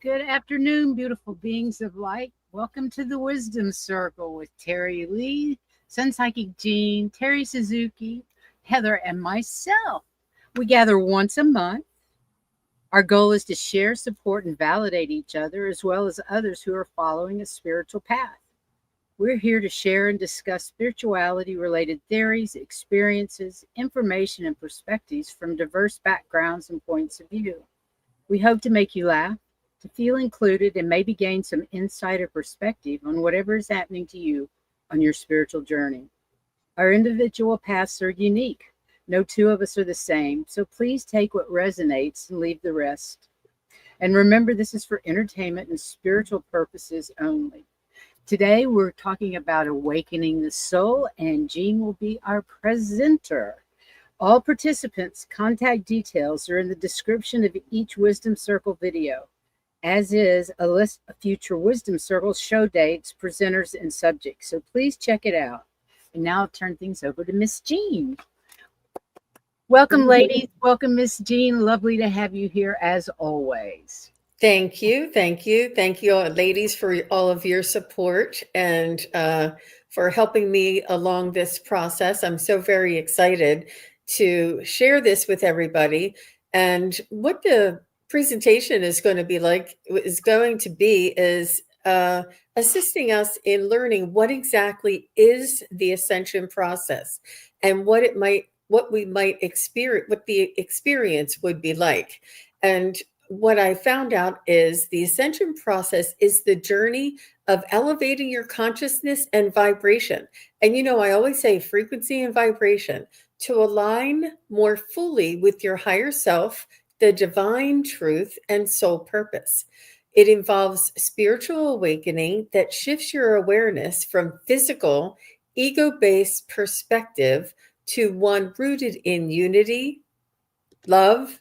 Good afternoon, beautiful beings of light. Welcome to the Wisdom Circle with Terry Lee, SunPsychic Jean, Terry Suzuki, Heather, and myself. We gather once a month. Our goal is to share, support, and validate each other, as well as others who are following a spiritual path. We're here to share and discuss spirituality related theories, experiences, information, and perspectives from diverse backgrounds and points of view. We hope to make you laugh, to feel included, and maybe gain some insight or perspective on whatever is happening to you on your spiritual journey. Our individual paths are unique. No two of us are the same, so please take what resonates and leave the rest. And remember, this is for entertainment and spiritual purposes only. Today, we're talking about awakening the soul, and Jean will be our presenter. All participants' contact details are in the description of each Wisdom Circle video, as is a list of future Wisdom Circles show dates, presenters, and subjects. So please check it out. And now I'll turn things over to Miss Jean. Welcome, ladies. Welcome, Miss Jean. Lovely to have you here as always. Thank you. Thank you. Thank you, ladies, for all of your support and for helping me along this process. I'm so very excited to share this with everybody. And what the presentation is going to be assisting us in learning what exactly is the Ascension process and what we might experience, what the experience would be like. And what I found out is the Ascension process is the journey of elevating your consciousness and vibration. And I always say frequency and vibration to align more fully with your higher self, the divine truth, and soul purpose. It involves spiritual awakening that shifts your awareness from physical, ego-based perspective to one rooted in unity, love,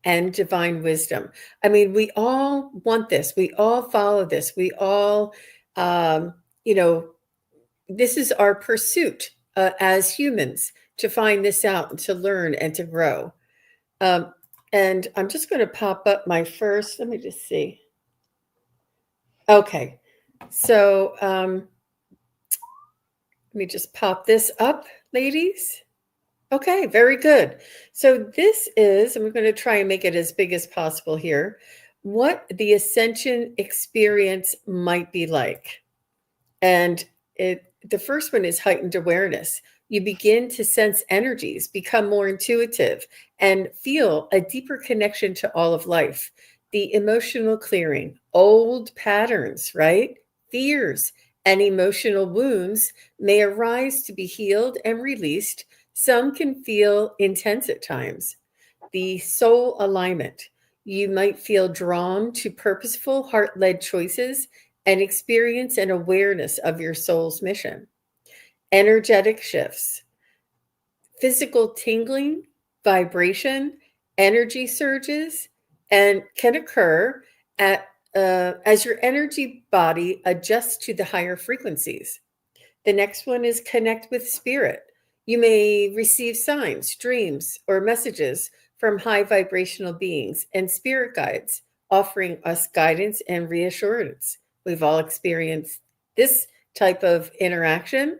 and divine wisdom. I mean, we all want this. We all follow this. We all, this is our pursuit as humans to find this out and to learn and to grow. And I'm just going to pop up my first, let me just see. Okay. So let me just pop this up, ladies. Okay, very good. So this is, and we're going to try and make it as big as possible here, what the Ascension experience might be like. And the first one is heightened awareness. You begin to sense energies, become more intuitive, and feel a deeper connection to all of life. The emotional clearing, old patterns, right? Fears and emotional wounds may arise to be healed and released. Some can feel intense at times. The soul alignment. You might feel drawn to purposeful, heart-led choices and experience an awareness of your soul's mission. Energetic shifts. Physical tingling, vibration, energy surges, and can occur as your energy body adjusts to the higher frequencies. The next one is connect with spirit. You may receive signs, dreams, or messages from high vibrational beings and spirit guides offering us guidance and reassurance. We've all experienced this type of interaction.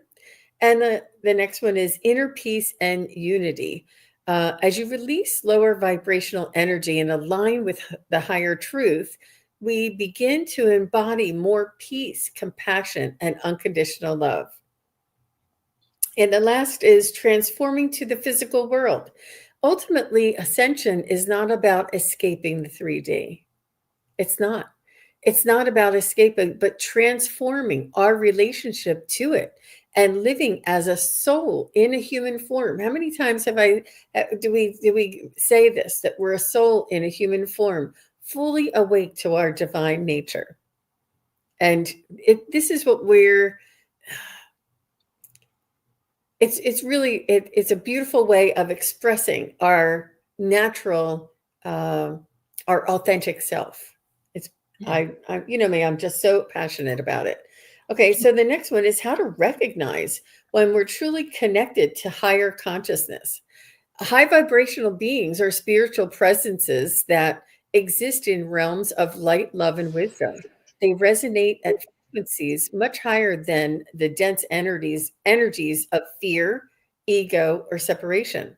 And the next one is inner peace and unity. As you release lower vibrational energy and align with the higher truth, we begin to embody more peace, compassion, and unconditional love. And the last is transforming to the physical world. Ultimately, Ascension is not about escaping the 3D. It's not. It's not about escaping, but transforming our relationship to it and living as a soul in a human form. How many times do we say this, that we're a soul in a human form, fully awake to our divine nature? And this is what it's a beautiful way of expressing our natural, our authentic self. I you know me, I'm just so passionate about it. Okay, so the next one is how to recognize when we're truly connected to higher consciousness. High vibrational beings are spiritual presences that exist in realms of light, love, and wisdom. They resonate at frequencies much higher than the dense energies of fear, ego, or separation.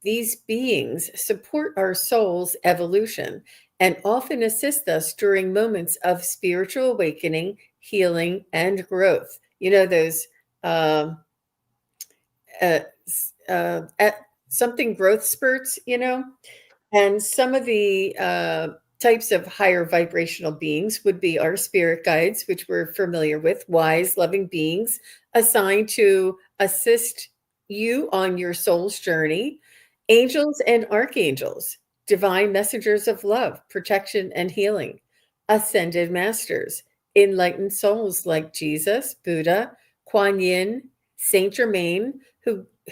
These beings support our soul's evolution and often assist us during moments of spiritual awakening, healing, and growth. You know, those um, uh, something growth spurts, and some of the types of higher vibrational beings would be our spirit guides, which we're familiar with, wise, loving beings assigned to assist you on your soul's journey, angels and archangels, divine messengers of love, protection, and healing, ascended masters, enlightened souls like Jesus, Buddha, Kuan Yin, Saint Germain,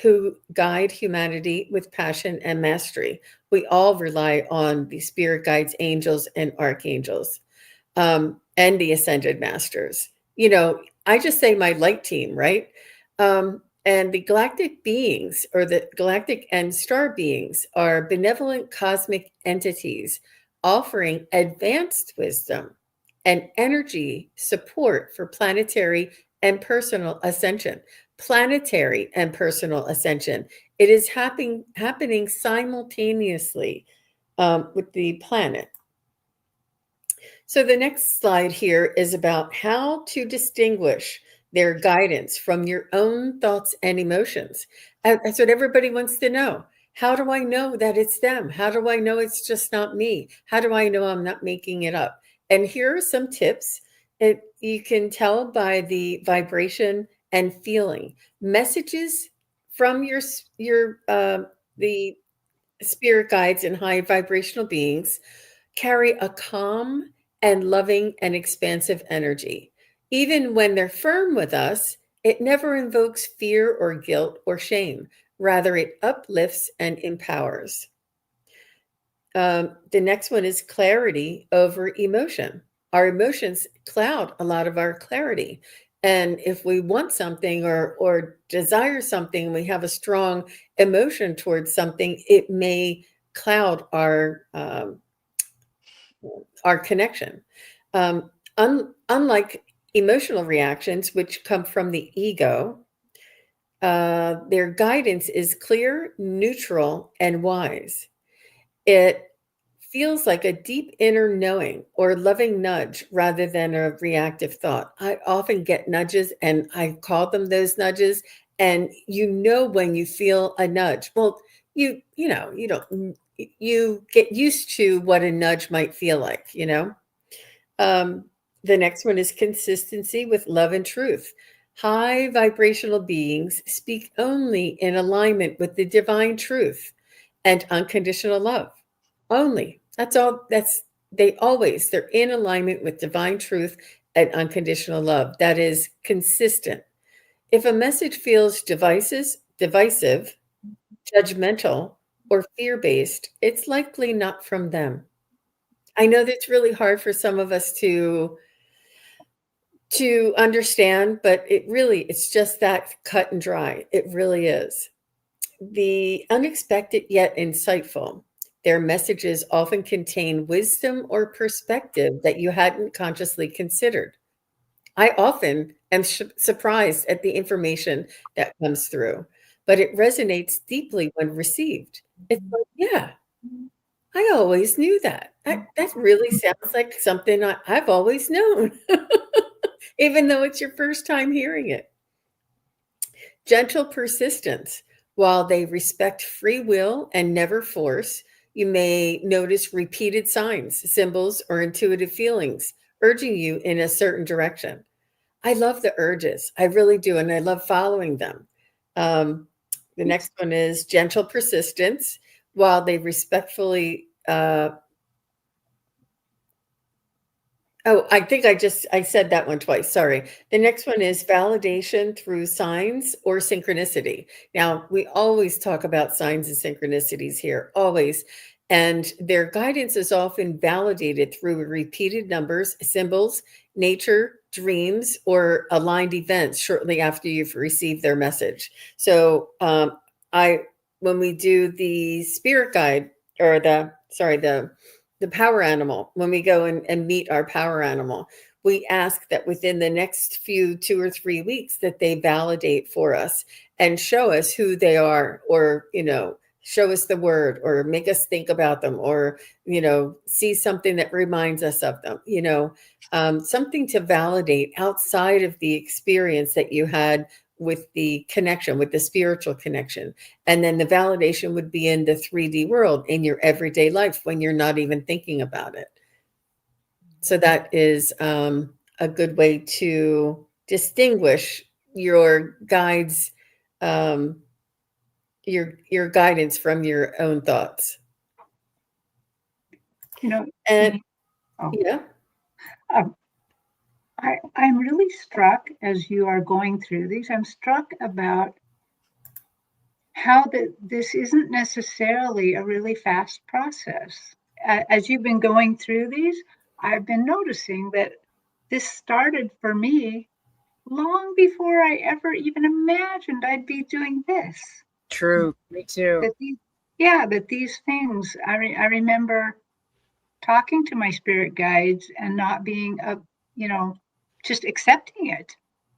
who guide humanity with passion and mastery. We all rely on the spirit guides, angels, and archangels, and the ascended masters. I just say my light team, right? And the galactic beings, or the galactic and star beings, are benevolent cosmic entities offering advanced wisdom and energy support for planetary and personal ascension. Planetary and personal ascension. It is happening simultaneously with the planet. So the next slide here is about how to distinguish their guidance from your own thoughts and emotions. That's what everybody wants to know. How do I know that it's them? How do I know it's just not me? How do I know I'm not making it up? And here are some tips. You can tell by the vibration and feeling. Messages from the spirit guides and high vibrational beings carry a calm and loving and expansive energy. Even when they're firm with us, it never invokes fear or guilt or shame. Rather, it uplifts and empowers. The next one is clarity over emotion. Our emotions cloud a lot of our clarity. And if we want something or desire something, we have a strong emotion towards something, it may cloud our connection. Unlike emotional reactions, which come from the ego, their guidance is clear, neutral, and wise. It feels like a deep inner knowing or loving nudge rather than a reactive thought. I often get nudges, and I call them those nudges. And when you feel a nudge, well, you get used to what a nudge might feel like. The next one is consistency with love and truth. High vibrational beings speak only in alignment with the divine truth and unconditional love. Only. That's all. They're in alignment with divine truth and unconditional love. That is consistent. If a message feels divisive, judgmental, or fear-based, it's likely not from them. I know that's really hard for some of us to understand, but it's just that cut and dry. It really is. The unexpected yet insightful. Their messages often contain wisdom or perspective that you hadn't consciously considered. I often am surprised at the information that comes through, but it resonates deeply when received. It's like, yeah, I always knew that. That really sounds like something I've always known, even though it's your first time hearing it. Gentle persistence. While they respect free will and never force, you may notice repeated signs, symbols, or intuitive feelings urging you in a certain direction. I love the urges. I really do. And I love following them. The next one is gentle persistence. While they respectfully I think I said that one twice. Sorry. The next one is validation through signs or synchronicity. Now, we always talk about signs and synchronicities here, always. And their guidance is often validated through repeated numbers, symbols, nature, dreams, or aligned events shortly after you've received their message. So, when we do the spirit guide, or the the power animal, when we go and meet our power animal, we ask that within the next few 2 or 3 weeks that they validate for us and show us who they are, or, show us the word, or make us think about them, or, see something that reminds us of them, something to validate outside of the experience that you had with the connection, with the spiritual connection. And then the validation would be in the 3D world, in your everyday life, when you're not even thinking about it. So that is a good way to distinguish your guides, your guidance from your own thoughts. And yeah. I'm really struck as you are going through these. I'm struck about how this isn't necessarily a really fast process. As you've been going through these, I've been noticing that this started for me long before I ever even imagined I'd be doing this. True, me too. That these things, I remember talking to my spirit guides and not being just accepting it.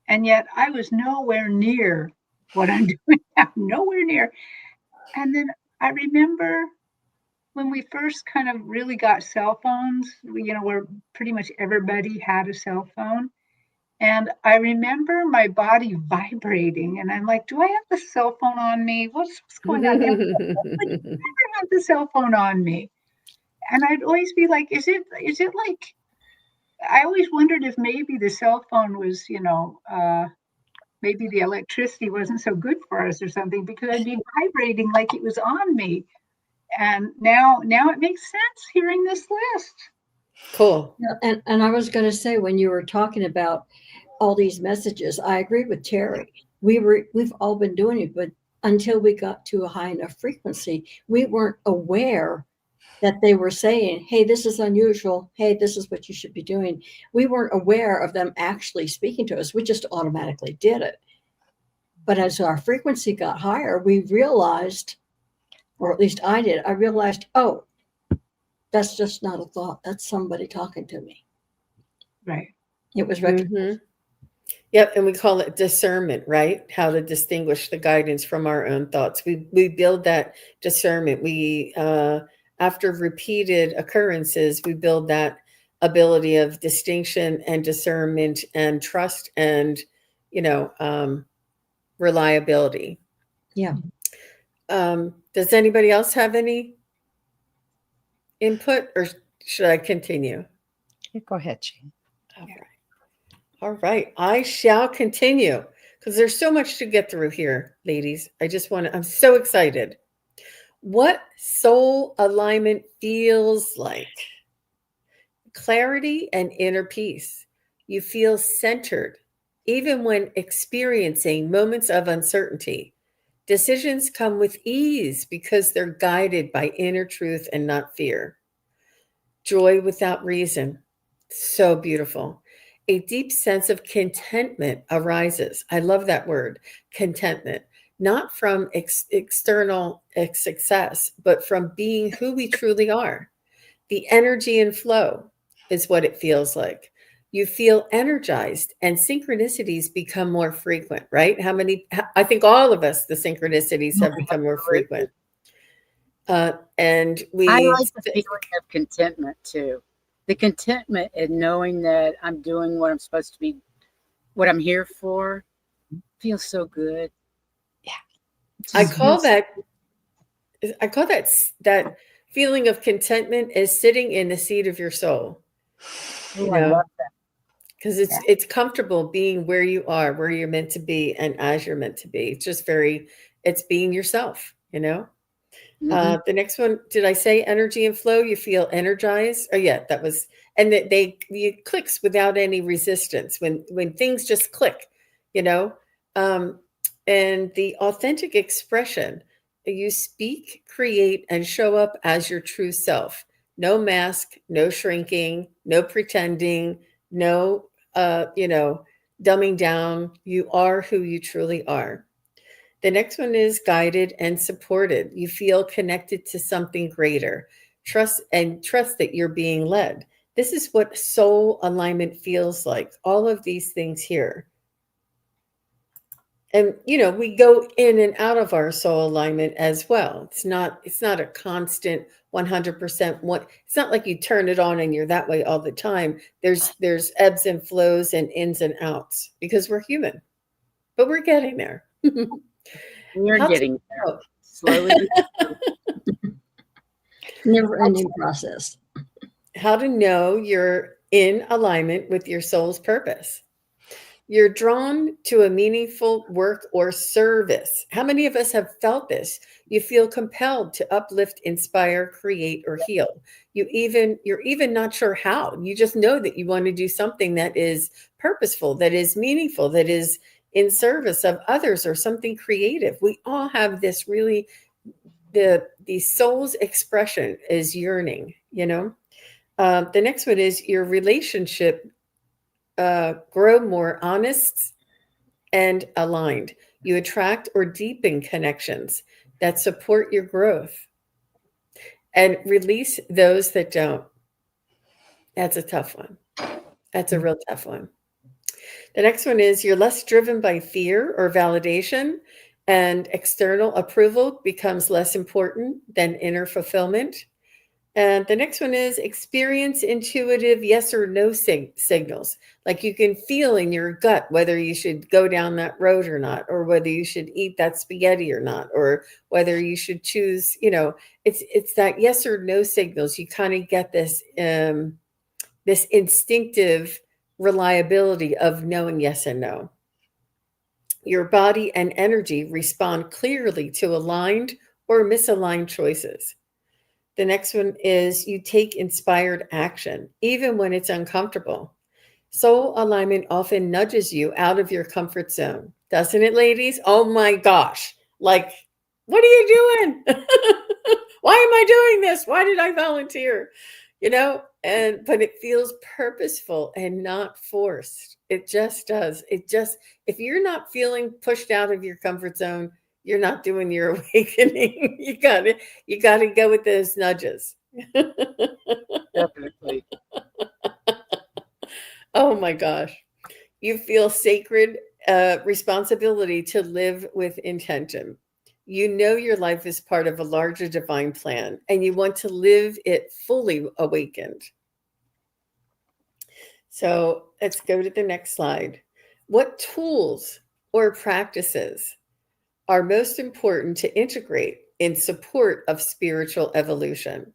And yet I was nowhere near what I'm doing now, nowhere near. And then I remember when we first kind of really got cell phones, where pretty much everybody had a cell phone. And I remember my body vibrating, and I'm like, do I have the cell phone on me? What's going on? I never had the cell phone on me. And I'd always be like, is it like, I always wondered if maybe the cell phone was, maybe the electricity wasn't so good for us or something, because I'd be vibrating like it was on me. And now it makes sense hearing this list. Cool. Yeah, and I was going to say, when you were talking about all these messages, I agree with Terry. We've all been doing it, but until we got to a high enough frequency, we weren't aware that they were saying, hey, this is unusual. Hey, this is what you should be doing. We weren't aware of them actually speaking to us. We just automatically did it. But as our frequency got higher, we realized, or at least I did, I realized, oh, that's just not a thought. That's somebody talking to me. Right. It was recognized. Yep. And we call it discernment, right? How to distinguish the guidance from our own thoughts. We build that discernment. We, after repeated occurrences, we build that ability of distinction and discernment and trust and, reliability. Yeah. Does anybody else have any input, or should I continue? Go ahead, Jean. All right. I shall continue, because there's so much to get through here, ladies. I'm so excited. What soul alignment feels like. Clarity and inner peace. You feel centered, even when experiencing moments of uncertainty. Decisions come with ease because they're guided by inner truth and not fear. Joy without reason. So beautiful. A deep sense of contentment arises. I love that word, contentment. Not from external success, but from being who we truly are. The energy and flow is what it feels like. You feel energized, and synchronicities become more frequent, right? I think all of us, the synchronicities have become more frequent. And I like the feeling of contentment too. The contentment in knowing that I'm doing what I'm supposed to be, what I'm here for, feels so good. Yeah. I call that feeling of contentment is sitting in the seat of your soul. Ooh, I love that. Because it's comfortable being where you are, where you're meant to be, and as you're meant to be. It's just it's being yourself, The next one, did I say energy and flow? You feel energized? Oh yeah, that was, and it clicks without any resistance when things just click, and the authentic expression, you speak, create, and show up as your true self. No mask, no shrinking, no pretending, no, dumbing down. You are who you truly are. The next one is guided and supported. You feel connected to something greater. Trust that you're being led. This is what soul alignment feels like. All of these things here. And we go in and out of our soul alignment as well. It's not a constant 100% one. It's not like you turn it on and you're that way all the time. There's ebbs and flows and ins and outs because we're human. But we're getting there. We're getting there slowly. Never ending process. How to know you're in alignment with your soul's purpose. You're drawn to a meaningful work or service. How many of us have felt this? You feel compelled to uplift, inspire, create, or heal. You're even not sure how. You just know that you want to do something that is purposeful, that is meaningful, that is in service of others, or something creative. We all have this really, the soul's expression is yearning, The next one is your relationship grow more honest and aligned. You attract or deepen connections that support your growth and release those that don't. That's a tough one. That's a real tough one. The next one is you're less driven by fear or validation, and external approval becomes less important than inner fulfillment. And the next one is experience intuitive yes or no signals. Like you can feel in your gut whether you should go down that road or not, or whether you should eat that spaghetti or not, or whether you should choose, it's that yes or no signals. You kind of get this, this instinctive reliability of knowing yes and no. Your body and energy respond clearly to aligned or misaligned choices. The next one is you take inspired action, even when it's uncomfortable. Soul alignment often nudges you out of your comfort zone. Doesn't it, ladies? Oh my gosh. Like, what are you doing? Why am I doing this? Why did I volunteer? But it feels purposeful and not forced. It just does. If you're not feeling pushed out of your comfort zone, you're not doing your awakening. You gotta go with those nudges. Definitely. Oh my gosh. You feel sacred responsibility to live with intention. You know your life is part of a larger divine plan, and you want to live it fully awakened. So let's go to the next slide. What tools or practices are most important to integrate in support of spiritual evolution?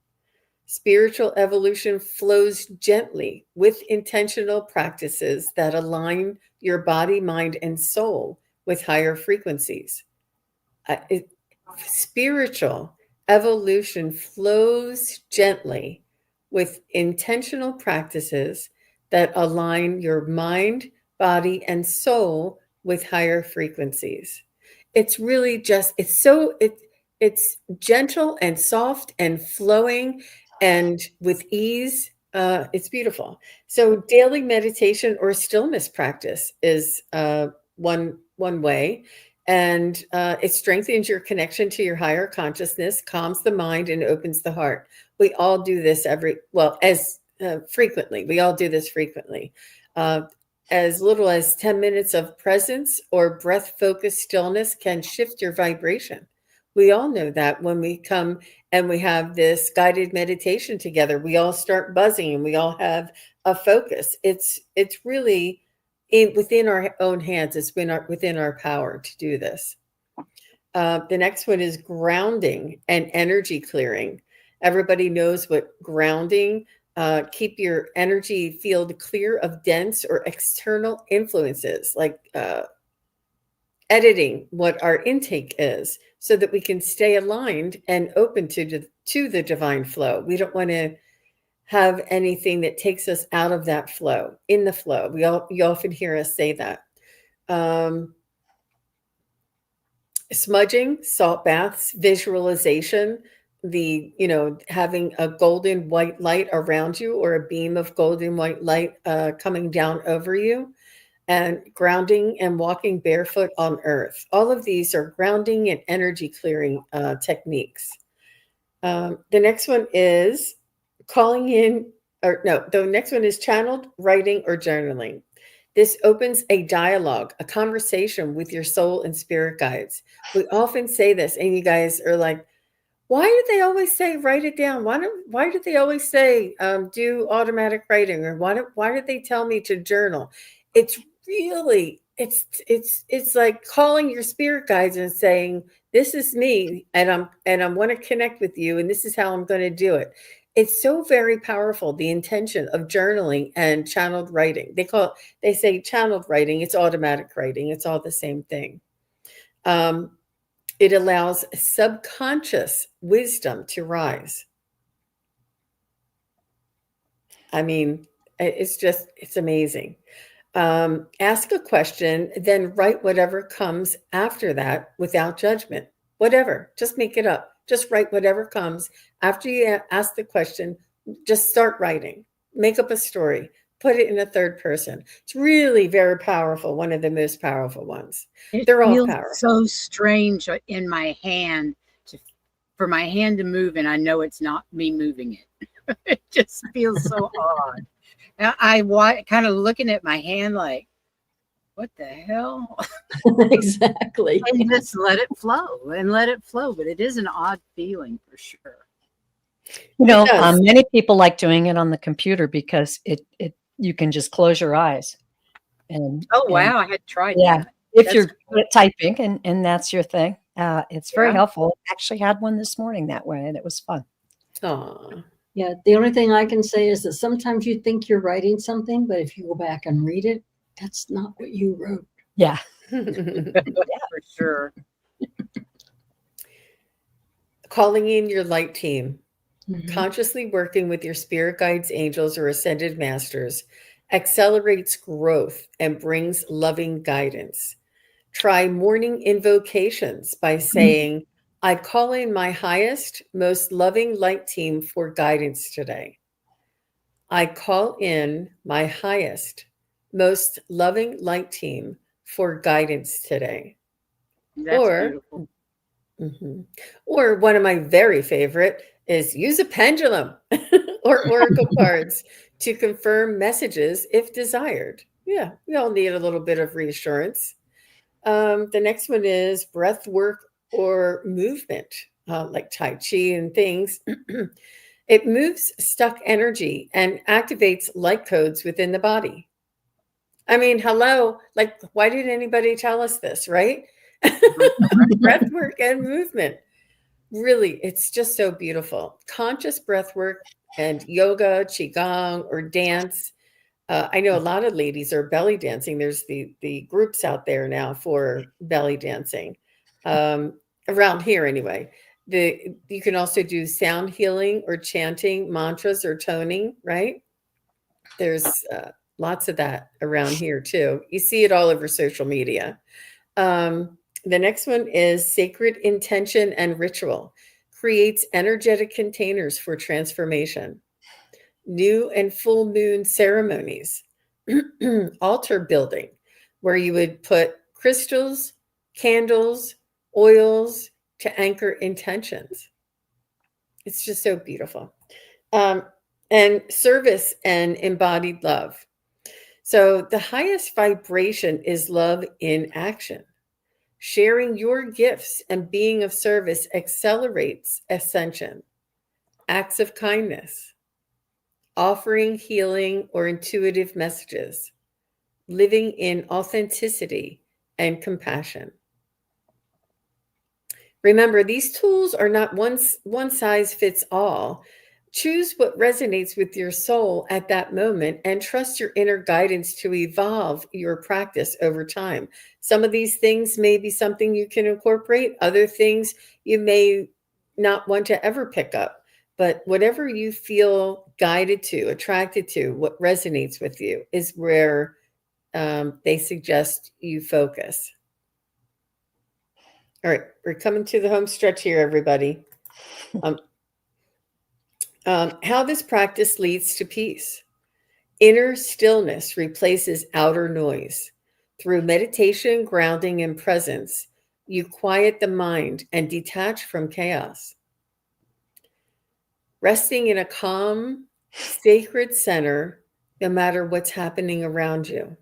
Spiritual evolution flows gently with intentional practices that align your body, mind, and soul with higher frequencies. Spiritual evolution flows gently with intentional practices that align your mind, body, and soul with higher frequencies. It's really just, it's gentle and soft and flowing and with ease. It's beautiful. So daily meditation or stillness practice is one way. And it strengthens your connection to your higher consciousness, calms the mind, and opens the heart. We all do this frequently. We all do this frequently. As little as 10 minutes of presence or breath-focused stillness can shift your vibration. We all know that when we come and we have this guided meditation together, we all start buzzing and we all have a focus. It's really within our own hands. It's within our power to do this. The next one is grounding and energy clearing. Everybody knows what grounding. Keep your energy field clear of dense or external influences, like editing what our intake is, so that we can stay aligned and open to the divine flow. We don't want to have anything that takes us out of that flow, in the flow. You often hear us say that. Smudging, salt baths, visualization, having a golden white light around you, or a beam of golden white light coming down over you, and grounding and walking barefoot on earth. All of these are grounding and energy clearing techniques. The next one is calling in, or no, the next one is channeled writing or journaling. This opens a dialogue, a conversation with your soul and spirit guides. We often say this, and you guys are like, why do they always say write it down? Why do they always say do automatic writing? Or why did they tell me to journal? It's really, it's like calling your spirit guides and saying, this is me, and I want to connect with you, and this is how I'm going to do it. It's so very powerful, the intention of journaling and channeled writing. They say channeled writing, it's automatic writing, it's all the same thing. It allows subconscious wisdom to rise. I mean, it's amazing. Ask a question, then write whatever comes after that without judgment. Whatever, just make it up. Just write whatever comes after you ask the question. Just start writing. Make up a story. Put it in a third person. It's really very powerful. One of the most powerful ones. They're all powerful. So strange in my hand for my hand to move, and I know it's not me moving it. It just feels so odd. I kind of looking at my hand like, what the hell? Exactly. And just let it flow. But it is an odd feeling for sure. You know, many people like doing it on the computer because you can just close your eyes. And wow, I had tried that. If That's you're cool. good at typing and that's your thing, it's very helpful. I actually had one this morning that way, and it was fun. Aww. Yeah, the only thing I can say is that sometimes you think you're writing something, but if you go back and read it, that's not what you wrote. Yeah. For sure. Calling in your light team. Mm-hmm. Consciously working with your spirit guides, angels, or ascended masters accelerates growth and brings loving guidance. Try morning invocations by saying, I call in my highest, most loving light team for guidance today. I call in my highest, most loving light team for guidance today. That's beautiful. Or one of my very favorite is use a pendulum or oracle cards to confirm messages if desired. Yeah, we all need a little bit of reassurance. The next one is breath work or movement, like Tai Chi and things. It moves stuck energy and activates light codes within the body. I mean, hello, like, why didn't anybody tell us this, right? Breath work and movement. Really, it's just so beautiful. Conscious breath work and yoga, qigong, or dance. I know a lot of ladies are belly dancing. There's the groups out there now for belly dancing, around here anyway. You can also do sound healing or chanting mantras or toning, right? There's lots of that around here too. You see it all over social media. The next one is sacred intention and ritual. Creates energetic containers for transformation. New and full moon ceremonies. Altar building, where you would put crystals, candles, oils to anchor intentions. It's just so beautiful. And service and embodied love. So the highest vibration is love in action. Sharing your gifts and being of service accelerates ascension. Acts of kindness, offering healing or intuitive messages, living in authenticity and compassion. Remember, these tools are not one size fits all. Choose what resonates with your soul at that moment and trust your inner guidance to evolve your practice over time. Some of these things may be something you can incorporate. Other things you may not want to ever pick up. But whatever you feel guided to, attracted to, what resonates with you is where they suggest you focus. All right, we're coming to the home stretch here, everybody. How this practice leads to peace. Inner stillness replaces outer noise. Through meditation, grounding, and presence, you quiet the mind and detach from chaos. resting in a calm, sacred center, no matter what's happening around you.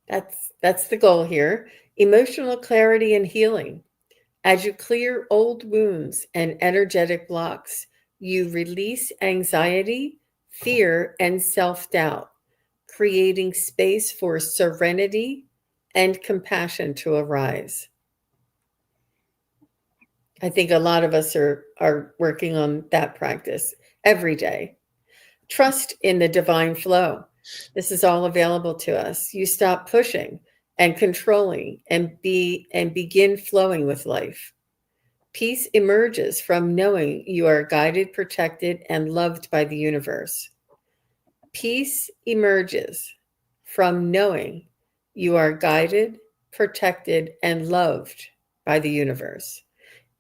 That's the goal here. Emotional clarity and healing. As you clear old wounds and energetic blocks, you release anxiety, fear, and self-doubt, creating space for serenity and compassion to arise. I think a lot of us are working on that practice every day. Trust in the divine flow. This is all available to us. You stop pushing and controlling and begin flowing with life. Peace emerges from knowing you are guided, protected, and loved by the universe. Peace emerges from knowing you are guided, protected, and loved by the universe.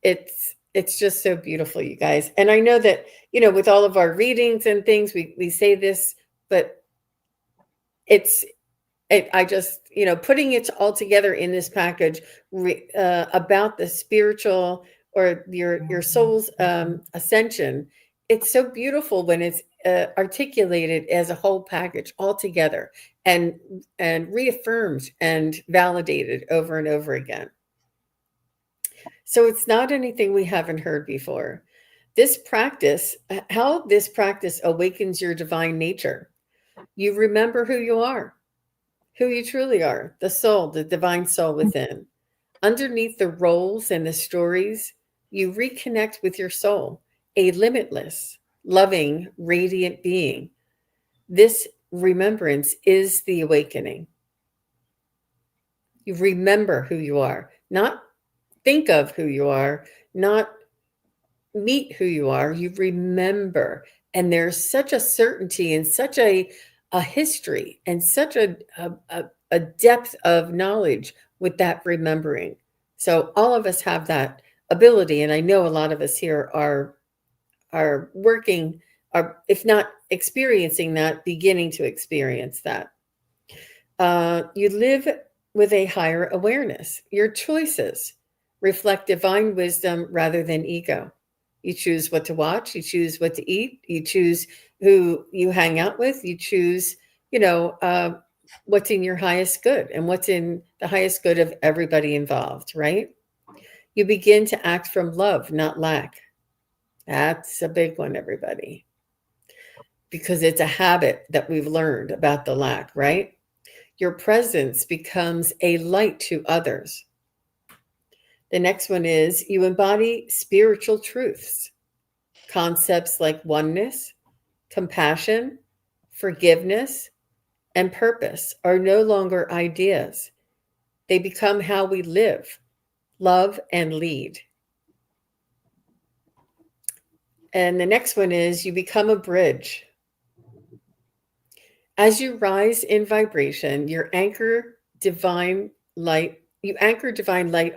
It's just so beautiful, you guys. And I know that, with all of our readings and things, we say this, but I just, putting it all together in this package about the spiritual or your soul's ascension. It's so beautiful when it's articulated as a whole package all together and reaffirmed and validated over and over again. So it's not anything we haven't heard before. This practice, how this practice awakens your divine nature. You remember who you are, who you truly are, the soul, the divine soul within. Underneath the roles and the stories, you reconnect with your soul, a limitless, loving, radiant being. This remembrance is the awakening. You remember who you are, not think of who you are, not meet who you are. You remember. And there's such a certainty and such a history and such a depth of knowledge with that remembering. So all of us have that ability. And I know a lot of us here are working, if not experiencing that, beginning to experience that. You live with a higher awareness. Your choices reflect divine wisdom rather than ego. You choose what to watch. You choose what to eat. You choose who you hang out with. You choose, what's in your highest good and what's in the highest good of everybody involved, right? You begin to act from love, not lack. That's a big one, everybody, because it's a habit that we've learned about the lack, right? Your presence becomes a light to others. The next one is you embody spiritual truths. Concepts like oneness, compassion, forgiveness, and purpose are no longer ideas. They become how we live, love, and lead. And the next one is you become a bridge. As you rise in vibration, you anchor divine light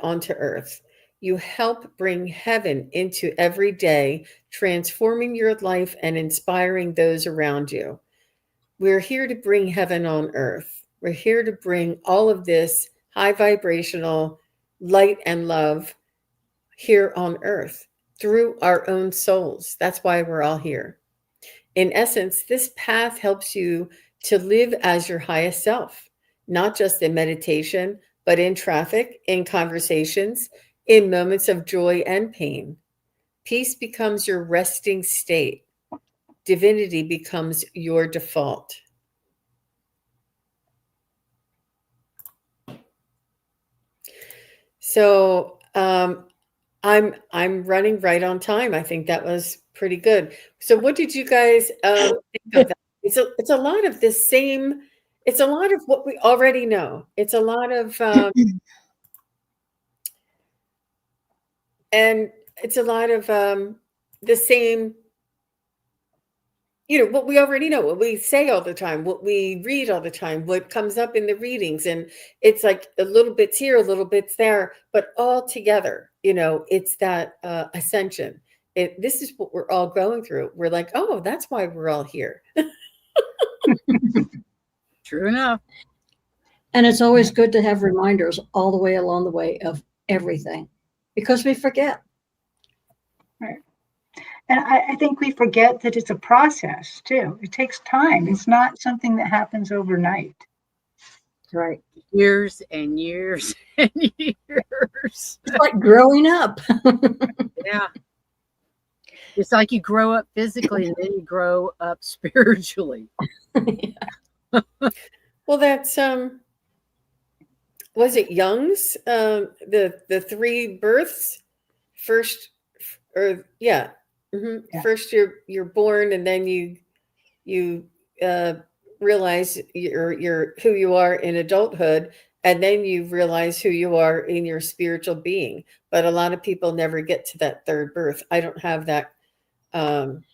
onto earth. You help bring heaven into every day, transforming your life and inspiring those around you. We're here to bring heaven on earth. We're here to bring all of this high vibrational light and love here on earth through our own souls. That's why we're all here. In essence, this path helps you to live as your highest self, not just in meditation, but in traffic, in conversations, in moments of joy and pain. Peace becomes your resting state. Divinity becomes your default. So I'm running right on time. I think that was pretty good. So what did you guys think of that? It's a lot of the same. It's a lot of what we already know. It's a lot of and it's a lot of the same. What we already know, what we say all the time, what we read all the time, what comes up in the readings. And it's like a little bits here, a little bits there, but all together, it's that ascension. This is what we're all going through. We're like, oh, that's why we're all here. True enough. And it's always good to have reminders all the way along the way of everything, because we forget. Right. And I think we forget that it's a process too. It takes time. It's not something that happens overnight. Right. Years and years and years. It's like growing up. Yeah. It's like you grow up physically and then you grow up spiritually. Well, that's was it Jung's the three births? First, or yeah. Yeah. First you're born, and then you realize you're who you are in adulthood, and then you realize who you are in your spiritual being. But a lot of people never get to that third birth. I don't have that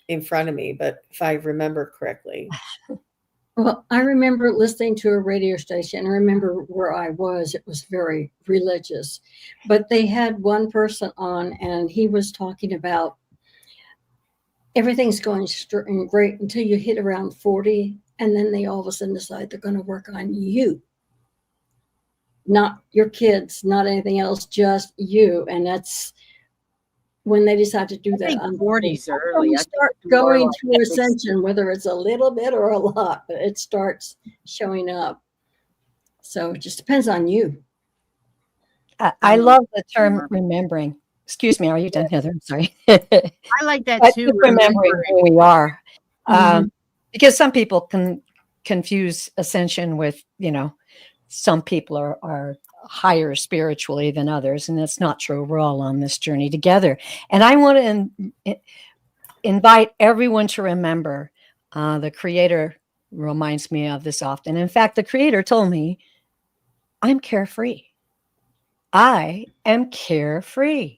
in front of me, but if I remember correctly. Well, I remember listening to a radio station. I remember where I was. It was very religious. But they had one person on, and he was talking about everything's going great until you hit around 40, and then they all of a sudden decide they're going to work on you. Not your kids, not anything else, just you. And that's when they decide to do I that. think 40's early. You I start think more going like through 60. ascension, whether it's a little bit or a lot, but it starts showing up. So it just depends on you. I love the term remembering. Excuse me, are you done, Heather? I'm sorry. I like that I too. keep remembering who we are. Mhm. Because some people can confuse ascension with, some people are higher spiritually than others, and that's not true. We're all on this journey together. And I want to invite everyone to remember, the Creator reminds me of this often. In fact, the Creator told me, I'm carefree. I am carefree.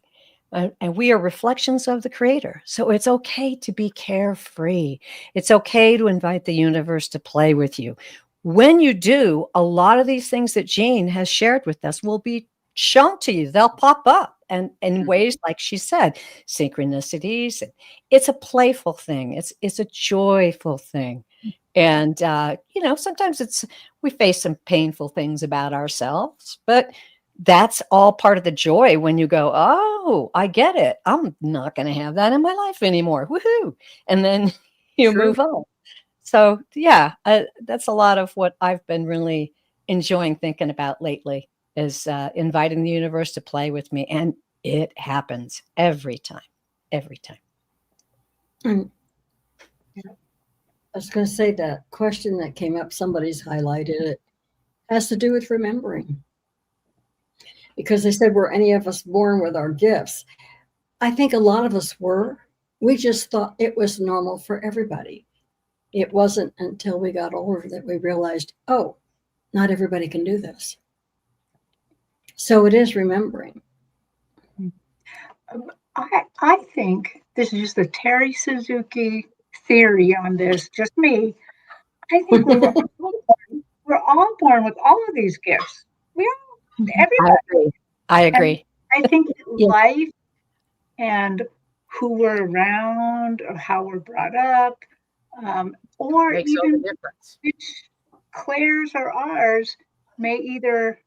And we are reflections of the Creator. So it's okay to be carefree. It's okay to invite the universe to play with you. When you do, a lot of these things that Jean has shared with us will be shown to you. They'll pop up, and in ways, like she said, synchronicities. It's a playful thing. It's a joyful thing. And, sometimes we face some painful things about ourselves, but that's all part of the joy when you go, oh, I get it. I'm not going to have that in my life anymore. Woohoo. And then you move on. So yeah, that's a lot of what I've been really enjoying thinking about lately is inviting the universe to play with me. And it happens every time. I was going to say that question that came up, somebody's highlighted it, has to do with remembering. Because they said, were any of us born with our gifts? I think a lot of us were. We just thought it was normal for everybody. It wasn't until we got older that we realized, oh, not everybody can do this. So it is remembering. I think this is just the Terry Suzuki theory on this, just me. I think we're all born with all of these gifts. Everybody. I agree. And I think Yeah. life and who we're around, or how we're brought up, or Makes all even the difference. which Claire's or ours may either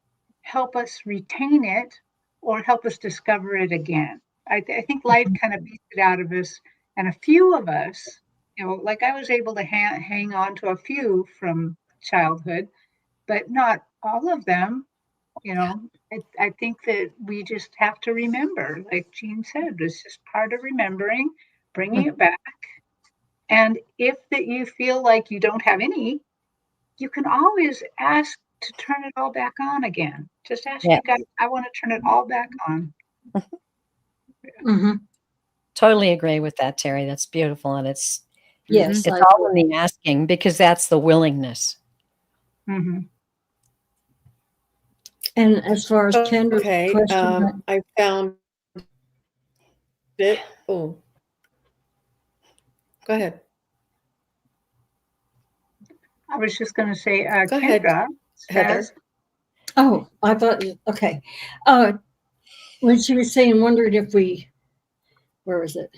help us retain it or help us discover it again. I think life kind of beats it out of us, and a few of us, like I was able to hang on to a few from childhood, but not all of them. I think that we just have to remember, like Jean said, it's just part of remembering, bringing it back. And if that you feel like you don't have any, you can always ask to turn it all back on again. Just ask you guys, I want to turn it all back on. Mm-hmm. Totally agree with that, Terry. That's beautiful. And it's Yes, all in the asking, because that's the willingness. Mm-hmm. And as far as Kendra's question, I found it. Oh, go ahead. I was just going to say, Go ahead, Kendra Heather. says, oh, I thought, okay. When she was saying, wondered if where was it?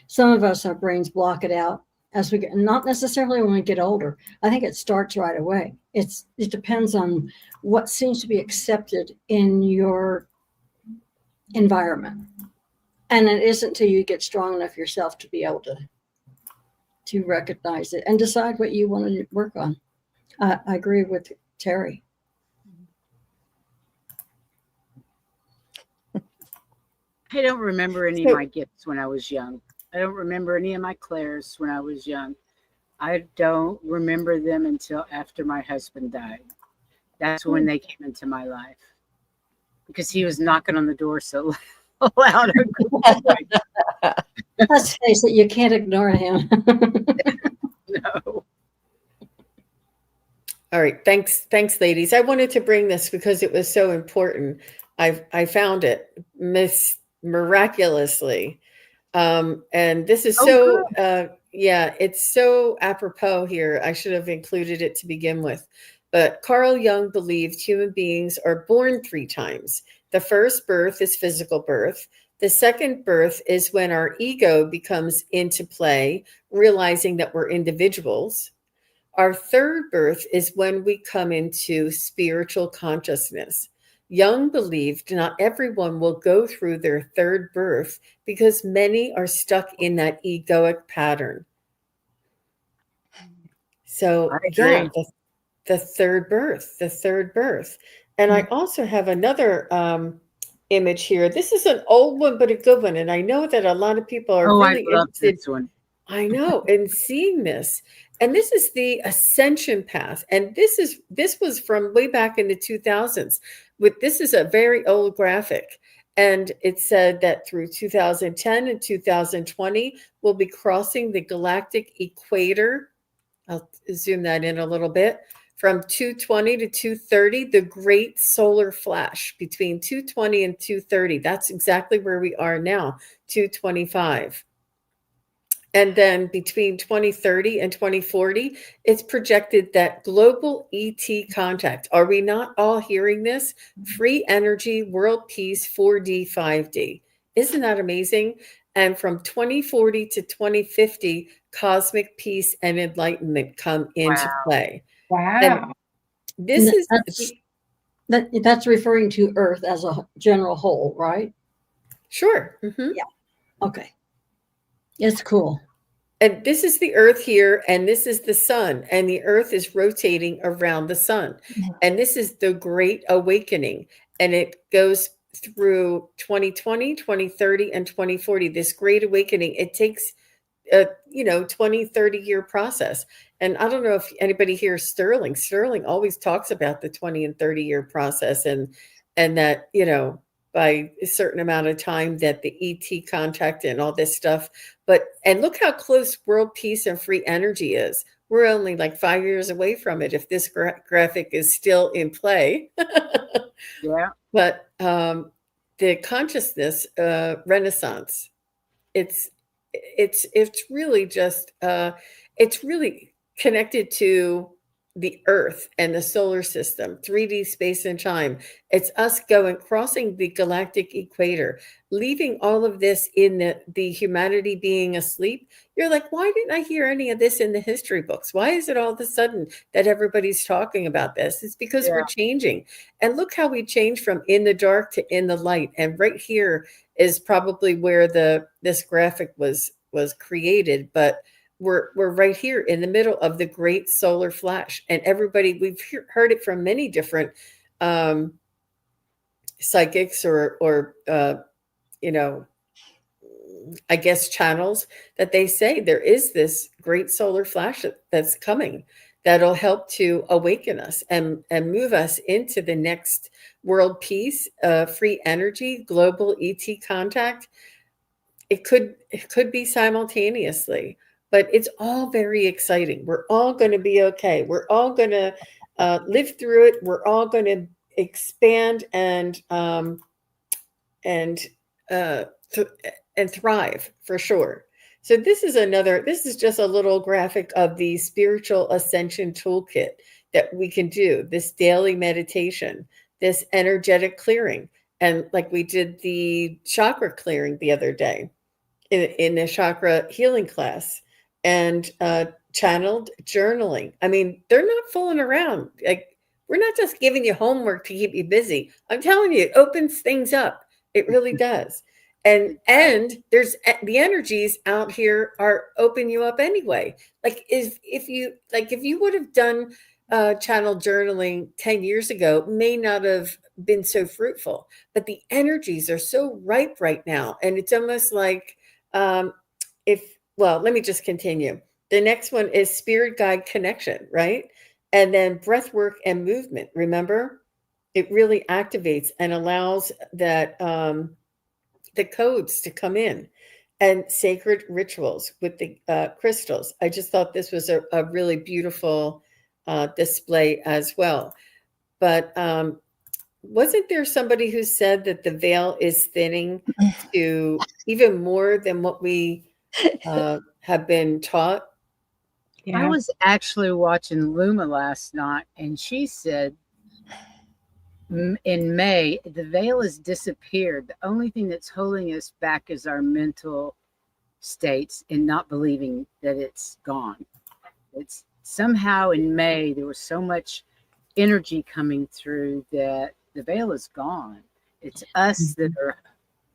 Some of us, our brains block it out as we get, not necessarily when we get older. I think it starts right away. It depends on what seems to be accepted in your environment. And it isn't until you get strong enough yourself to be able to recognize it and decide what you want to work on. I agree with Terry. I don't remember any of my gifts when I was young. I don't remember any of my clairs when I was young. I don't remember them until after my husband died. That's when they came into my life, because he was knocking on the door so loud. Let's face it, you can't ignore him. No. All right. Thanks, ladies. I wanted to bring this because it was so important. I found it miraculously. And this is yeah, it's so apropos here. I should have included it to begin with. But Carl Jung believed human beings are born 3 times. The first birth is physical birth. The second birth is when our ego becomes into play, realizing that we're individuals. Our third birth is when we come into spiritual consciousness. Jung believed not everyone will go through their third birth because many are stuck in that egoic pattern. So, yeah, the third birth. And I also have another image here. This is an old one, but a good one. And I know that a lot of people are really I love interested. this one. I know, in seeing this. And this is the Ascension path. And this was from way back in the 2000s. This is a very old graphic. And it said that through 2010 and 2020, we'll be crossing the galactic equator. I'll zoom that in a little bit. From 220 to 230, the great solar flash between 220 and 230. That's exactly where we are now, 225. And then between 2030 and 2040, it's projected that global ET contact. Are we not all hearing this? Free energy, world peace, 4D, 5D. Isn't that amazing? And from 2040 to 2050, cosmic peace and enlightenment come into play. Wow. And this that's referring to Earth as a general whole, right? Sure. Mm-hmm. Yeah. Okay. It's cool. And this is the Earth here, and this is the sun, and the Earth is rotating around the sun. Mm-hmm. And this is the Great Awakening, and it goes through 2020, 2030, and 2040. This Great Awakening, it takes a 20, 30-year process. And I don't know if anybody hears Sterling. Sterling always talks about the 20 and 30-year process, and that, by a certain amount of time that the ET contact and all this stuff. And look how close world peace and free energy is. We're only like 5 years away from it if this graphic is still in play. Yeah. But the consciousness renaissance, it's really just, it's really connected to the Earth and the solar system, 3D space and time. It's us crossing the galactic equator, leaving all of this in the humanity being asleep. You're like, why didn't I hear any of this in the history books? Why is it all of a sudden that everybody's talking about this? It's because we're changing. And look how we change from in the dark to in the light. And right here is probably where this graphic was created, but we're right here in the middle of the great solar flash. And everybody, we've heard it from many different psychics or I guess channels, that they say there is this great solar flash that's coming that'll help to awaken us and move us into the next world peace, free energy, global ET contact. It could be simultaneously. But it's all very exciting. We're all going to be okay. We're all going to live through it. We're all going to expand and thrive for sure. So this is just a little graphic of the spiritual ascension toolkit that we can do. This daily meditation, this energetic clearing, and like we did the chakra clearing the other day in the chakra healing class. And channeled journaling. I mean, they're not fooling around. Like, we're not just giving you homework to keep you busy. I'm telling you, it opens things up. It really does. And there's the energies out here are open you up anyway. Like if you would have done channel journaling 10 years ago, may not have been so fruitful, but the energies are so ripe right now. And it's almost like let me just continue. The next one is spirit guide connection, right? And then breath work and movement. Remember, it really activates and allows that the codes to come in, and sacred rituals with the crystals. I just thought this was a really beautiful display as well. But wasn't there somebody who said that the veil is thinning to even more than what we have been taught? I was actually watching Luma last night, and she said in May, the veil has disappeared. The only thing that's holding us back is our mental states and not believing that it's gone. It's somehow in May, there was so much energy coming through that the veil is gone. It's us that are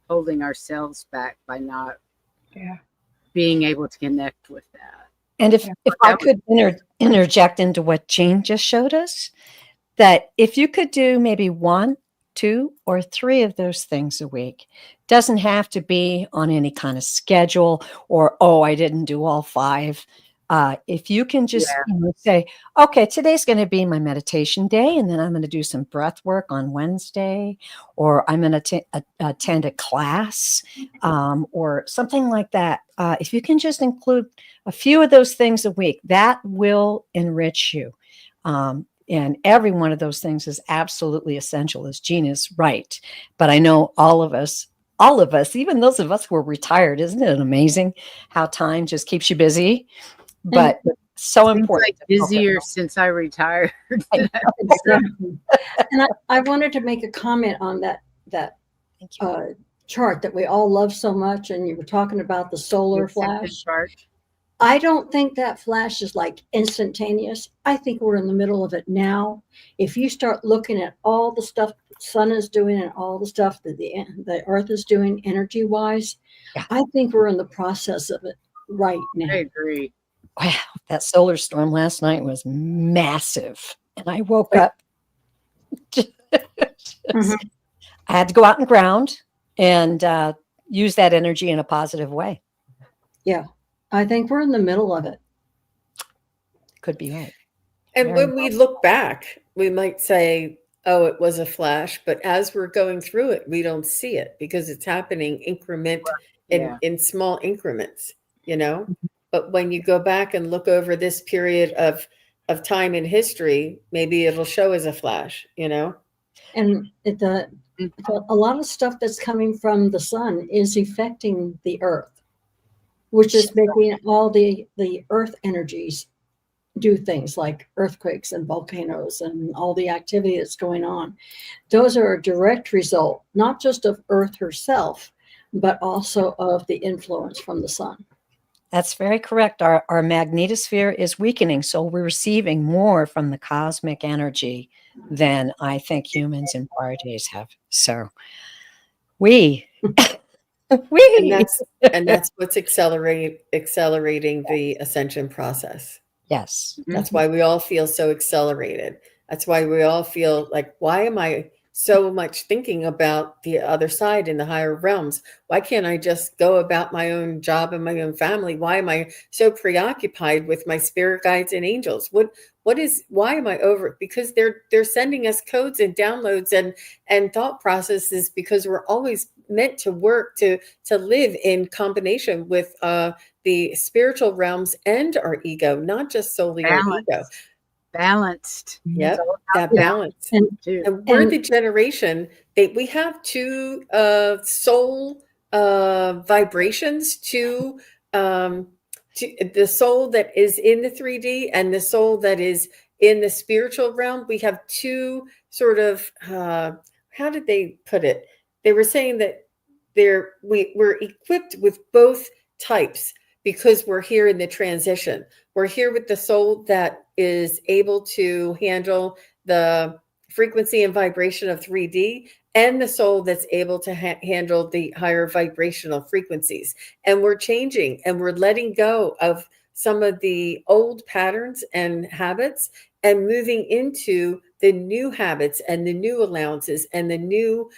holding ourselves back by not being able to connect with that. And if I could interject into what Jean just showed us, that if you could do maybe 1, 2, or 3 of those things a week, doesn't have to be on any kind of schedule or, oh, I didn't do all 5. If you can just say, okay, today's going to be my meditation day, and then I'm going to do some breath work on Wednesday, or I'm going to attend a class or something like that. If you can just include a few of those things a week, that will enrich you. And every one of those things is absolutely essential, as Jean is right. But I know all of us, even those of us who are retired, isn't it amazing how time just keeps you busy? But so important. Like busier since I retired. And I wanted to make a comment on that chart that we all love so much. And you were talking about the solar flash. I don't think that flash is like instantaneous. I think we're in the middle of it now. If you start looking at all the stuff the sun is doing and all the stuff that the earth is doing energy-wise, I think we're in the process of it right now. I agree. Wow, that solar storm last night was massive. And I woke up. I had to go out and ground and use that energy in a positive way. Yeah. I think we're in the middle of it. Could be right. And when we look back, we might say, oh, it was a flash. But as we're going through it, we don't see it because it's happening in small increments, you know? But when you go back and look over this period of time in history, maybe it'll show as a flash, you know? And a lot of stuff that's coming from the sun is affecting the earth, which is making all the earth energies do things like earthquakes and volcanoes and all the activity that's going on. Those are a direct result, not just of Earth herself, but also of the influence from the sun. That's very correct. Our magnetosphere is weakening, so we're receiving more from the cosmic energy than I think humans in prior days have. So and that's what's accelerating the ascension process. Yes. That's why we all feel so accelerated. That's why we all feel like, why am I so much thinking about the other side in the higher realms? Why can't I just go about my own job and my own family? Why am I so preoccupied with my spirit guides and angels? Why am I over? Because they're sending us codes and downloads and thought processes, because we're always meant to work to live in combination with the spiritual realms and our ego, not just solely our ego. Balanced. Yep, that balance. And we're the generation that we have 2 soul vibrations, to the soul that is in the 3D and the soul that is in the spiritual realm. We have 2 sort of, how did they put it? They were saying that we're equipped with both types because we're here in the transition. We're here with the soul that is able to handle the frequency and vibration of 3D, and the soul that's able to handle the higher vibrational frequencies. And we're changing and we're letting go of some of the old patterns and habits and moving into the new habits and the new allowances and the new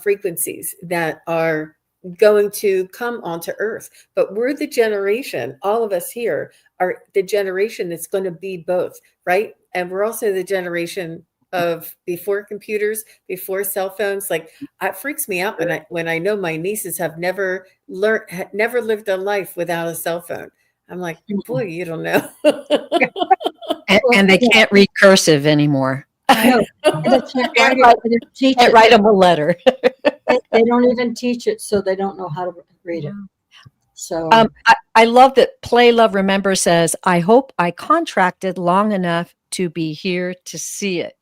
frequencies that are going to come onto earth. But we're the generation, all of us here are the generation that's going to be both, right? And we're also the generation of before computers, before cell phones. Like, it freaks me out when I know my nieces have never lived a life without a cell phone. I'm like, boy, you don't know. And they can't read cursive anymore. No, Can't write them a letter. They don't even teach it, so they don't know how to read it. So I love that Play Love Remember says, I hope I contracted long enough to be here to see it.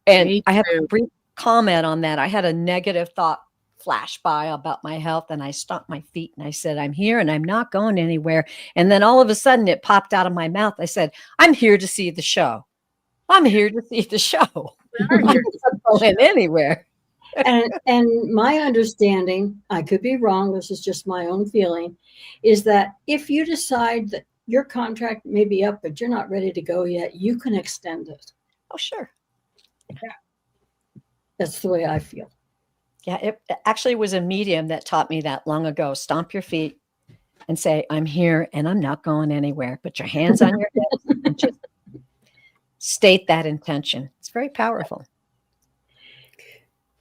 And I have a brief comment on that. I had a negative thought flash by about my health, and I stomped my feet and I said, I'm here and I'm not going anywhere. And then all of a sudden it popped out of my mouth. I said, I'm here to see the show. I'm here to see the show. I'm not going anywhere. And my understanding, I could be wrong, this is just my own feeling, is that if you decide that your contract may be up, but you're not ready to go yet, you can extend it. Oh, sure. Yeah. That's the way I feel. Yeah, it actually was a medium that taught me that long ago. Stomp your feet and say, I'm here and I'm not going anywhere. Put your hands on your head and just state that intention. It's very powerful.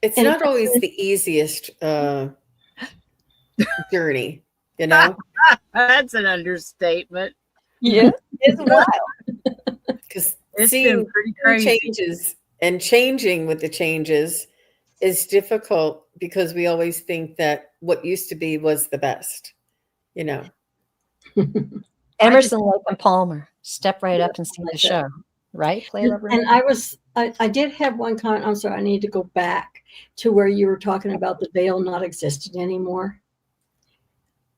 It's not always the easiest journey, you know? That's an understatement. Yeah, it's wild. Because It's seeing been pretty crazy. changes and changing with the changes is difficult because we always think that what used to be was the best, you know? Emerson, Lake and Palmer. Step right up and see the show. Right? Play Love And I did have one comment. I'm sorry, I need to go back to where you were talking about the veil not existing anymore.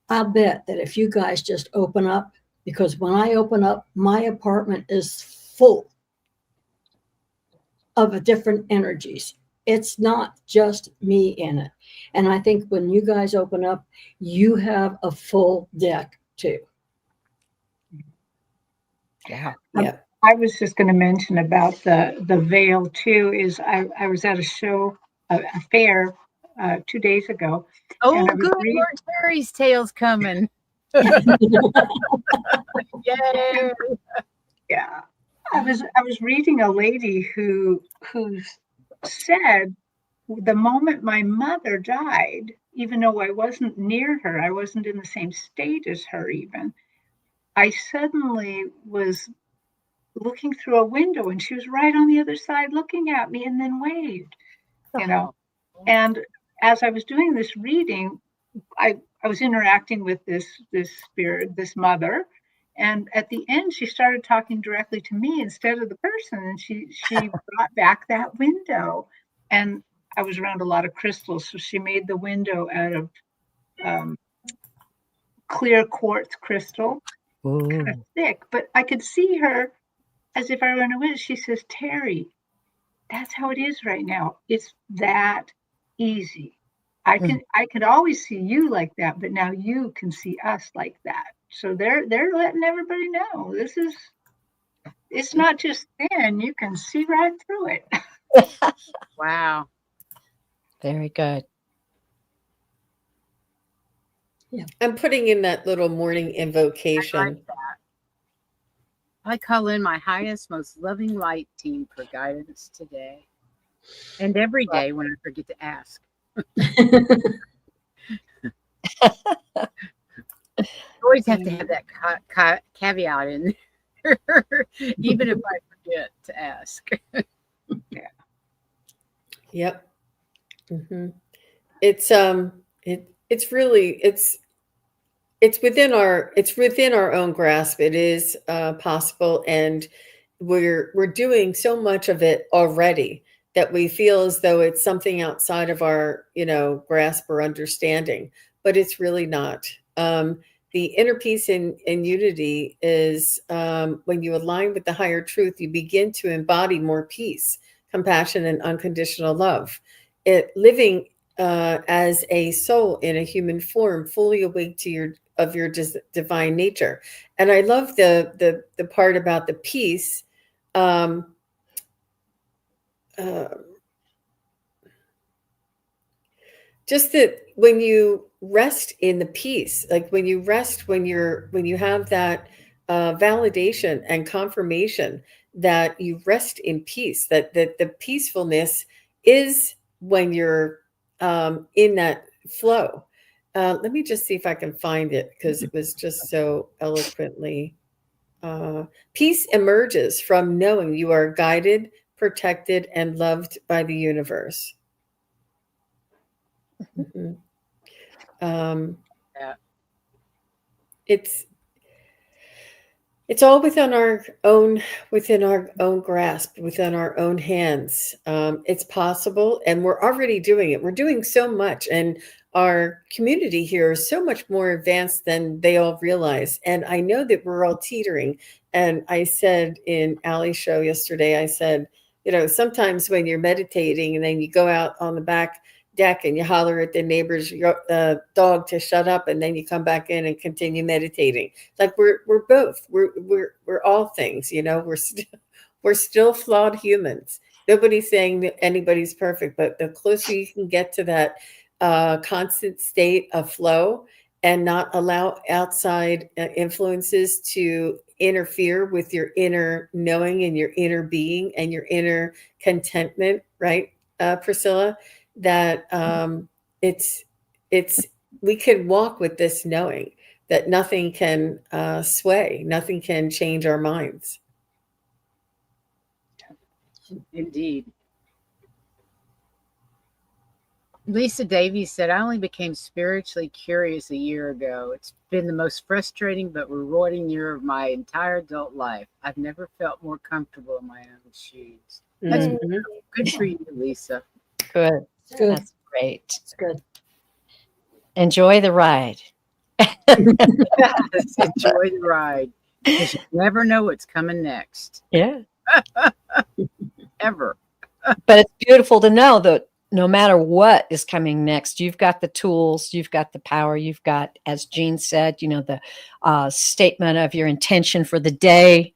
I'll bet that if you guys just open up, because when I open up, my apartment is full of different energies. It's not just me in it. And I think when you guys open up, you have a full deck too. Yeah. Yeah. I was just going to mention about the veil too. Is I was at a show, a fair, 2 days ago. Oh, and I was good. reading- More Terry's tales coming. Yay. Yeah, I was reading a lady who said the moment my mother died, even though I wasn't near her, I wasn't in the same state as her even, I suddenly was looking through a window and she was right on the other side looking at me and then waved, you know. And as I was doing this reading, I was interacting with this spirit, this mother. And at the end, she started talking directly to me instead of the person. And she brought back that window. And I was around a lot of crystals. So she made the window out of clear quartz crystal, kind of thick. But I could see her as if I were in a window. She says, Terry, that's how it is right now. It's that easy. I could always see you like that, but now you can see us like that. So they're letting everybody know it's not just thin, you can see right through it. Wow. Very good. Yeah. I'm putting in that little morning invocation. I like that. I call in my highest, most loving light team for guidance today and every day when I forget to ask. Always have to have that caveat in there, even if I forget to ask. Yeah. Yep. Mm-hmm. It's really within our own grasp. It is possible, and we're doing so much of it already that we feel as though it's something outside of our grasp or understanding, but it's really not. The inner peace and unity is when you align with the higher truth, you begin to embody more peace, compassion, and unconditional love. living as a soul in a human form, fully awake to your divine nature. And I love the part about the peace. Just that when you rest in the peace, like when you rest, when you have that validation and confirmation that you rest in peace, that the peacefulness is when you're in that flow. Let me just see if I can find it, because it was just so eloquently. Peace emerges from knowing you are guided, protected, and loved by the universe. Mm-hmm. Yeah. It's all within our own grasp, within our own hands. It's possible, and we're already doing it. We're doing so much, and our community here is so much more advanced than they all realize. And I know that we're all teetering. And I said in Allie's show yesterday, I said, sometimes when you're meditating and then you go out on the back deck and you holler at the neighbor's dog to shut up, and then you come back in and continue meditating. Like we're both, we're all things, we're still flawed humans. Nobody's saying that anybody's perfect, but the closer you can get to that constant state of flow and not allow outside influences to interfere with your inner knowing and your inner being and your inner contentment, right, Priscilla? That we can walk with this knowing that nothing can sway, nothing can change our minds. Indeed. Lisa Davies said, I only became spiritually curious a year ago. It's been the most frustrating but rewarding year of my entire adult life. I've never felt more comfortable in my own shoes. That's good for you, Lisa. Good. Good. That's great. It's good. Enjoy the ride. Yes, enjoy the ride, because you never know what's coming next. Yeah. Ever. But it's beautiful to know that no matter what is coming next, you've got the tools, you've got the power, you've got, as Jean said, the statement of your intention for the day.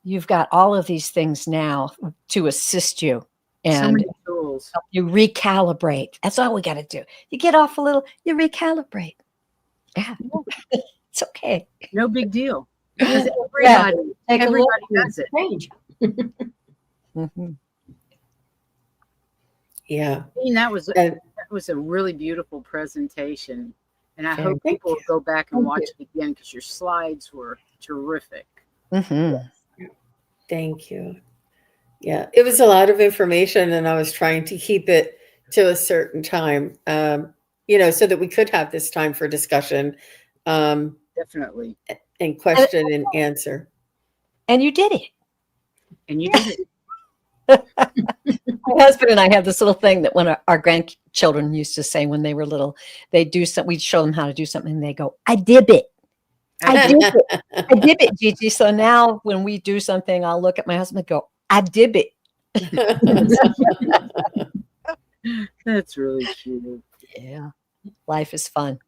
You've got all of these things now to assist you So and many tools. help you recalibrate. That's all we got to do. You get off a little, you recalibrate. Yeah. It's okay. No big deal. Yeah. Everybody does it. Change. Mm-hmm. Yeah. That was a really beautiful presentation. And I Thank hope people will go back and Thank watch you. it again, because your slides were terrific. Mm-hmm. Thank you. Yeah, it was a lot of information, and I was trying to keep it to a certain time, so that we could have this time for discussion, Definitely. and question and answer. And you did it. And you did it. My husband and I have this little thing that when our grandchildren used to say when they were little, they'd we'd show them how to do something, and they go, I did it. I did it. I did it, Gigi. So now when we do something, I'll look at my husband and go, I did it. That's really cute. Yeah. Life is fun.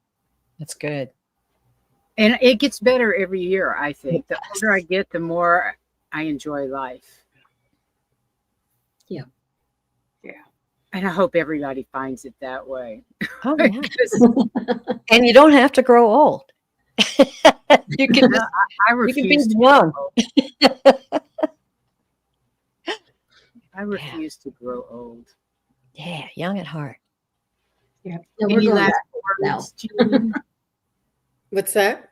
That's good. And it gets better every year, I think. The older I get, the more I enjoy life. Yeah. Yeah. And I hope everybody finds it that way. Oh, yeah. And you don't have to grow old. You can, I refuse to young. I refuse to grow old. Yeah, young at heart. Yeah. Any last words, Jean? What's that?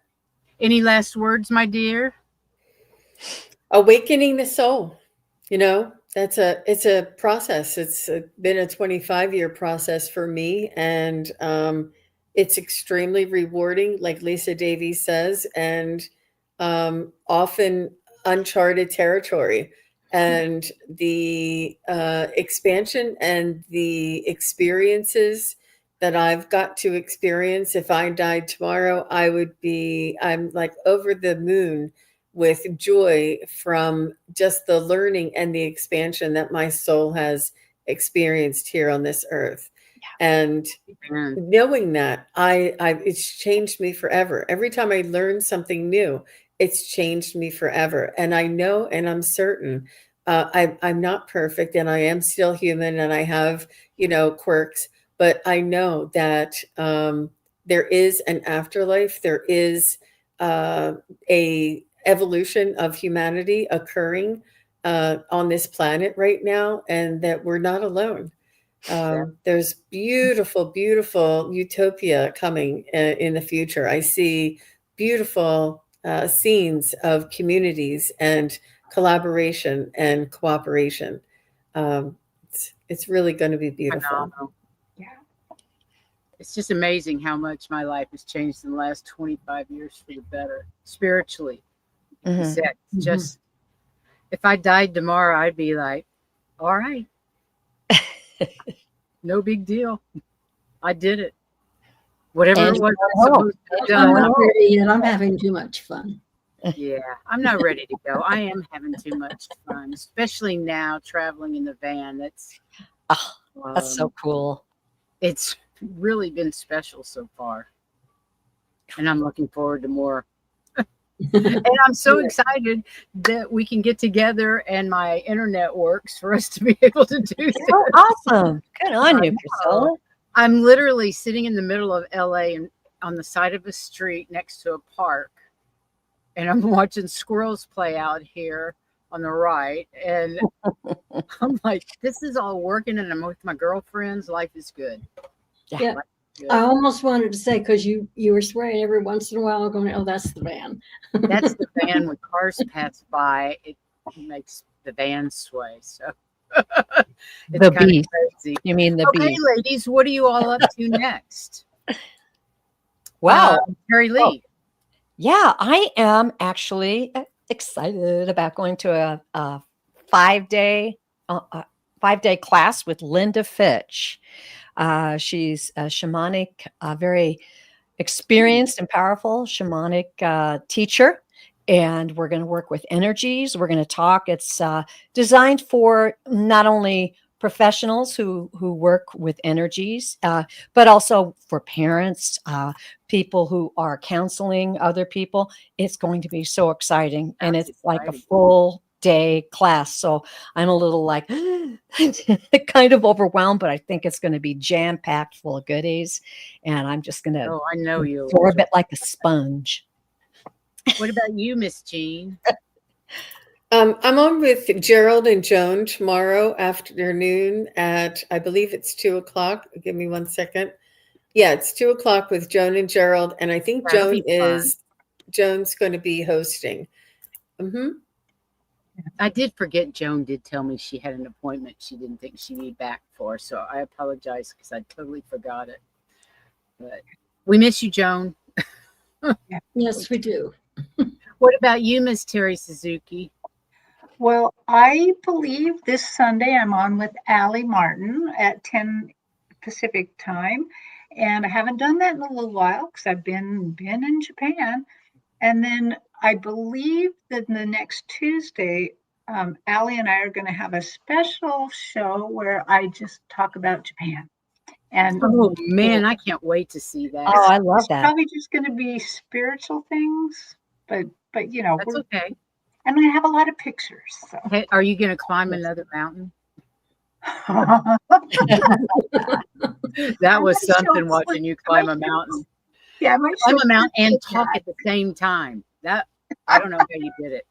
Any last words, my dear? Awakening the soul. It's a process. It's been a 25-year process for me, and it's extremely rewarding, like Lisa Davies says, and often uncharted territory. And the expansion and the experiences that I've got to experience, if I died tomorrow, I'm like over the moon with joy from just the learning and the expansion that my soul has experienced here on this earth. And Mm. knowing that, it's changed me forever. Every time I learn something new, it's changed me forever. And I know, and I'm certain, I'm not perfect, and I am still human, and I have, quirks, but I know that there is an afterlife. There is a evolution of humanity occurring on this planet right now, and that we're not alone. There's beautiful, beautiful utopia coming in the future. I see beautiful scenes of communities and collaboration and cooperation. It's really going to be beautiful. Phenomenal. It's just amazing how much my life has changed in the last 25 years for the better, spiritually. Mhm. It's just, if I died tomorrow, I'd be like, all right, no big deal. I did it. Whatever And it was you supposed to be I'm done. not ready yet. I'm having too much fun. Yeah, I'm not ready to go. I am having too much fun, especially now traveling in the van. That's so cool. It's really been special so far, and I'm looking forward to more. And I'm so excited that we can get together and my internet works for us to be able to do this. Oh, awesome. Good on you, Priscilla. I'm literally sitting in the middle of LA and on the side of a street next to a park, and I'm watching squirrels play out here on the right. And I'm like, this is all working, and I'm with my girlfriends. Life is good. Yeah. Life is good. I almost wanted to say, because you were swearing every once in a while, going, oh, that's the van. That's the van. When cars pass by, it makes the van sway. So it's The kind beast. of crazy. You mean the Okay, beast? ladies, what are you all up to next? Wow. Terry Lee. Yeah, I am actually excited about going to a 5-day class with Linda Fitch. She's a shamanic, very experienced and powerful shamanic teacher. And we're going to work with energies. We're going to talk. It's designed for not only professionals who work with energies, but also for parents, people who are counseling other people. It's going to be so exciting. And That's it's like a exciting. full day class. So I'm a little like kind of overwhelmed, but I think it's going to be jam-packed full of goodies. And I'm just going to Oh, I know you. absorb it like a sponge. What about you, Miss Jean? I'm on with Gerald and Joan tomorrow afternoon at, I believe it's 2:00. Give me 1 second. Yeah, it's 2:00 with Joan and Gerald. And I think That'll be fun. Joan's going to be hosting. I did forget Joan did tell me she had an appointment she didn't think she'd be back for. So I apologize because I totally forgot it. But we miss you, Joan. Yes, we do. What about you, Miss Terry Suzuki? Well, I believe this Sunday I'm on with Allie Martin at 10 Pacific time. And I haven't done that in a little while because I've been in Japan. And then I believe that the next Tuesday, Allie and I are going to have a special show where I just talk about Japan. And Oh man, I can't wait to see that. Oh, I love it's that. probably just going to be spiritual things, but you know, That's okay. and I have a lot of pictures. So. Hey, are you going to climb another mountain? That was something watching you climb a mountain. Yeah, I might Climb show a mountain and pictures of talk that. at the same time. That I don't know how you did it.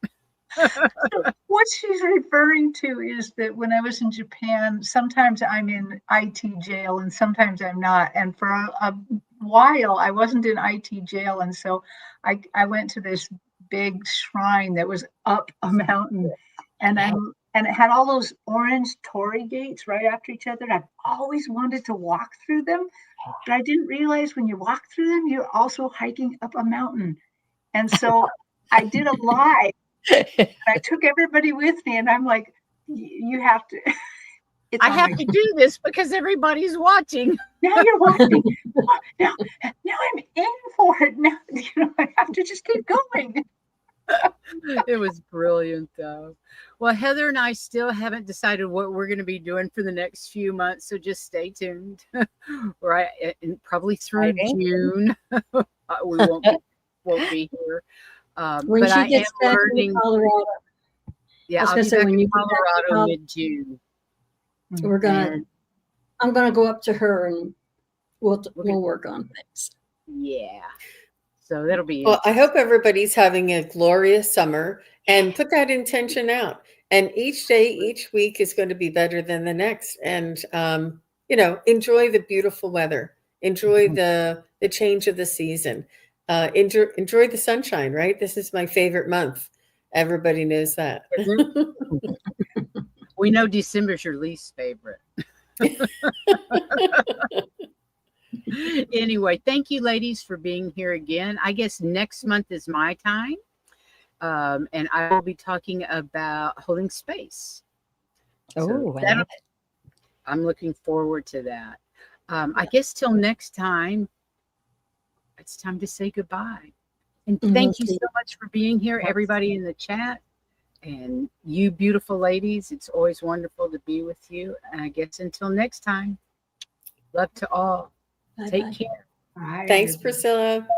What she's referring to is that when I was in Japan, sometimes I'm in IT jail and sometimes I'm not. And for a while, I wasn't in IT jail. And so I went to this big shrine that was up a mountain. And and it had all those orange torii gates right after each other. And I've always wanted to walk through them. But I didn't realize when you walk through them, you're also hiking up a mountain. And so I did a live. And I took everybody with me, and I'm like, you have to. I have to do this because everybody's watching. Now you're watching. Now I'm in for it. Now I have to just keep going. It was brilliant, though. Well, Heather and I still haven't decided what we're going to be doing for the next few months, so just stay tuned. Right, and probably through Exciting. June, we won't be here. When But she I am gets back learning. to Colorado, Yeah, I was I'll gonna be say, back when in you get back to Colorado Col- mid-June. we're gonna. And I'm gonna go up to her and we'll Okay. work on things. yeah, so that'll be Well, I hope everybody's having a glorious summer and put that intention out. And each day, each week is going to be better than the next. And, enjoy the beautiful weather. Enjoy the change of the season. Enjoy the sunshine, right? This is my favorite month. Everybody knows that. We know December's your least favorite. Anyway, thank you, ladies, for being here again. I guess next month is my time. And I will be talking about holding space. Oh, I that'll- love it. I'm looking forward to that. I guess till next time, it's time to say goodbye. And thank you so much for being here, everybody in the chat. And you beautiful ladies, it's always wonderful to be with you. And I guess until next time, love to all. Bye-bye. Take care. Bye, Thanks, everybody. Priscilla.